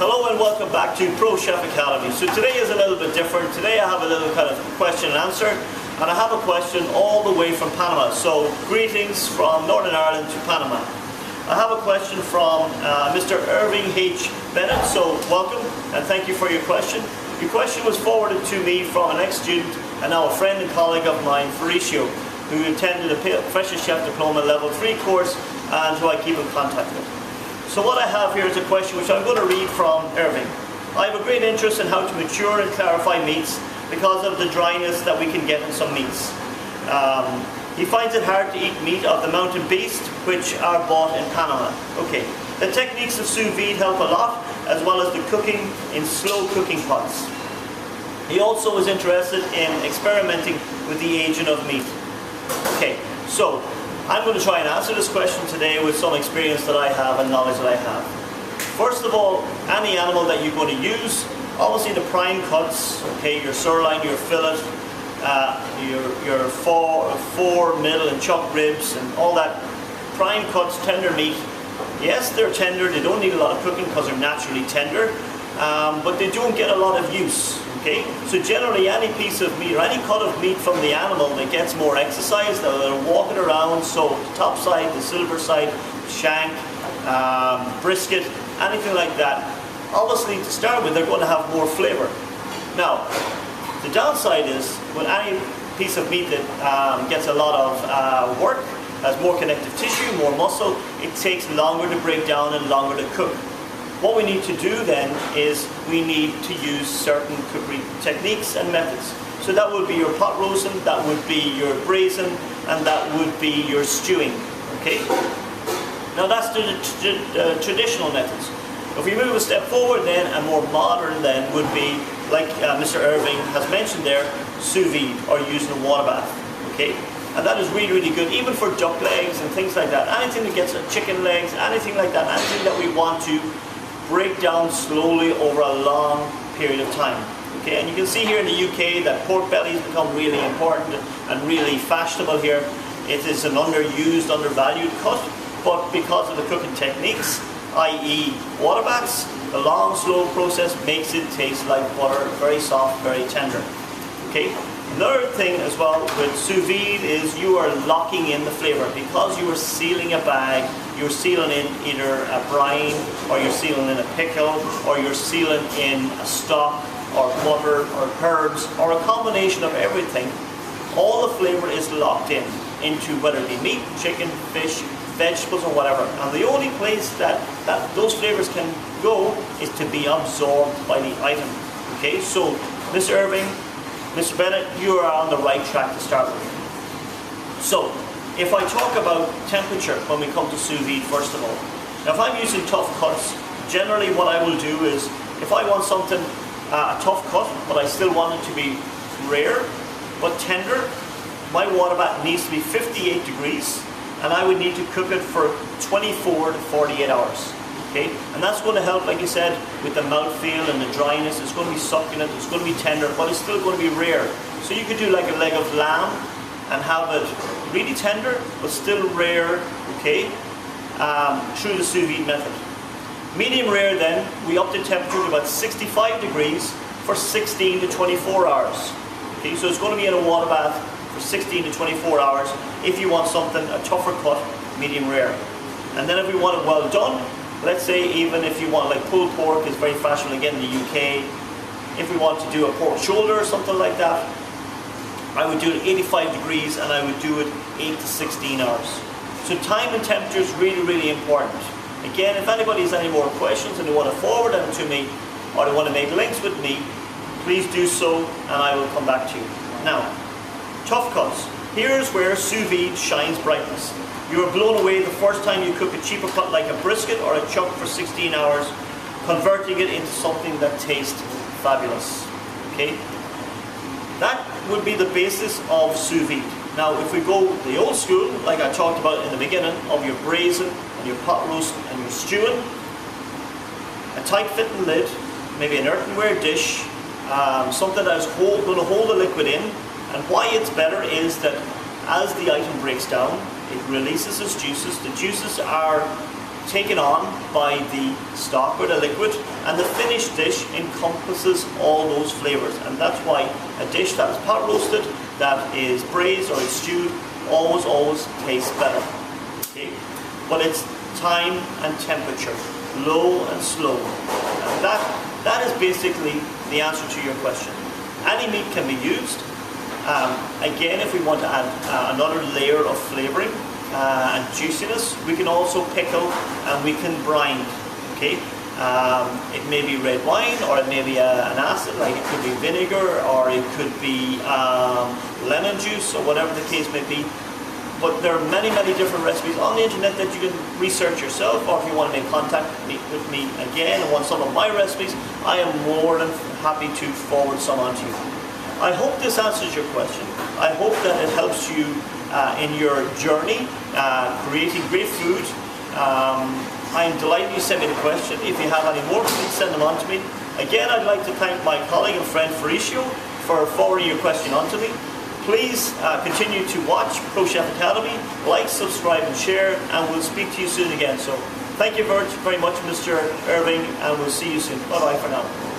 Hello and welcome back to Pro Chef Academy. So today is a little bit different. Today I have a little kind of question and answer, and I have a question all the way from Panama. So greetings from Northern Ireland to Panama. I have a question from Mr. Irving H. Bennett. So welcome and thank you for your question. Your question was forwarded to me from an ex-student and now a friend and colleague of mine, Faricio, who attended a Professional Chef Diploma Level 3 course and who I keep in contact with. So what I have here is a question which I'm going to read from Irving. I have a great interest in how to mature and clarify meats because of the dryness that we can get in some meats. He finds it hard to eat meat of the mountain beast, which are bought in Panama. Okay, the techniques of sous vide help a lot, as well as the cooking in slow cooking pots. He also is interested in experimenting with the aging of meat. Okay, so I'm going to try and answer this question today with some experience that I have and knowledge that I have. First of all, any animal that you're going to use, obviously the prime cuts, okay, your sirloin, your fillet, your fore, middle and chuck ribs and all that prime cuts, tender meat. Yes, they're tender, they don't need a lot of cooking because they're naturally tender, but they don't get a lot of use. Okay? So generally any piece of meat or any cut of meat from the animal that gets more exercise, they're walking around, so the top side, the silver side, shank, brisket, anything like that, obviously to start with they're going to have more flavour. Now, the downside is with any piece of meat that gets a lot of work, has more connective tissue, more muscle, it takes longer to break down and longer to cook. What we need to do then is we need to use certain cookery techniques and methods. So that would be your pot roasting, that would be your braising, and that would be your stewing. Okay? Now that's the traditional methods. If we move a step forward then, and more modern then would be, like Mr. Irving has mentioned there, sous vide or using a water bath. Okay? And that is really, really good, even for duck legs and things like that. Anything that gets chicken legs, anything like that, anything that we want to break down slowly over a long period of time. Okay, and you can see here in the UK that pork bellies become really important and really fashionable here. It is an underused, undervalued cut, but because of the cooking techniques, i.e. water baths, the long, slow process makes it taste like butter, very soft, very tender. Okay. Another thing as well with sous vide is you are locking in the flavour. Because you are sealing a bag, you're sealing in either a brine, or you're sealing in a pickle, or you're sealing in a stock, or butter, or herbs, or a combination of everything. All the flavour is locked in into whether it be meat, chicken, fish, vegetables, or whatever. And the only place that those flavours can go is to be absorbed by the item. Okay, so Mr. Irving, Mr. Bennett, you are on the right track to start with. So, if I talk about temperature when we come to sous vide, first of all. Now if I'm using tough cuts, generally what I will do is, if I want something, a tough cut, but I still want it to be rare, but tender, my water bath needs to be 58 degrees, and I would need to cook it for 24 to 48 hours. Okay? And that's going to help, like you said, with the mouthfeel and the dryness. It's going to be succulent, it's going to be tender, but it's still going to be rare. So you could do like a leg of lamb and have it really tender, but still rare, okay, through the sous vide method. Medium rare then, we up the temperature to about 65 degrees for 16 to 24 hours. Okay, so it's going to be in a water bath for 16 to 24 hours if you want something, a tougher cut, medium rare. And then if we want it well done, let's say even if you want, like pulled pork is very fashionable again in the UK. If we want to do a pork shoulder or something like that, I would do it at 85 degrees and I would do it 8 to 16 hours. So time and temperature is really, really important. Again, if anybody has any more questions and they want to forward them to me or they want to make links with me, please do so and I will come back to you. Now, tough cuts. Here's where sous vide shines brightness. You are blown away the first time you cook a cheaper cut like a brisket or a chuck for 16 hours, converting it into something that tastes fabulous. Okay? That would be the basis of sous vide. Now if we go the old school, like I talked about in the beginning, of your braising and your pot roast and your stewing, a tight fitting lid, maybe an earthenware dish, something that is going to hold the liquid in. And why it's better is that as the item breaks down, it releases its juices. The juices are taken on by the stock or the liquid, and the finished dish encompasses all those flavors. And that's why a dish that is pot roasted, that is braised or it's stewed, always tastes better. Okay? But it's time and temperature, low and slow. And that is basically the answer to your question. Any meat can be used. Again, if we want to add another layer of flavoring and juiciness, we can also pickle and we can brine. Okay, it may be red wine, or it may be an acid, like it could be vinegar, or it could be lemon juice, or whatever the case may be. But there are many different recipes on the internet that you can research yourself, or if you want to make contact with me again and want some of my recipes, I am more than happy to forward some on to you. I hope this answers your question. I hope that it helps you in your journey creating great food. I'm delighted you sent me the question. If you have any more, please send them on to me. Again, I'd like to thank my colleague and friend Faricio for forwarding your question on to me. Please continue to watch Crowe Chef Academy, like, subscribe and share, and we'll speak to you soon again. So thank you very much, Mr. Irving, and we'll see you soon. Bye-bye for now.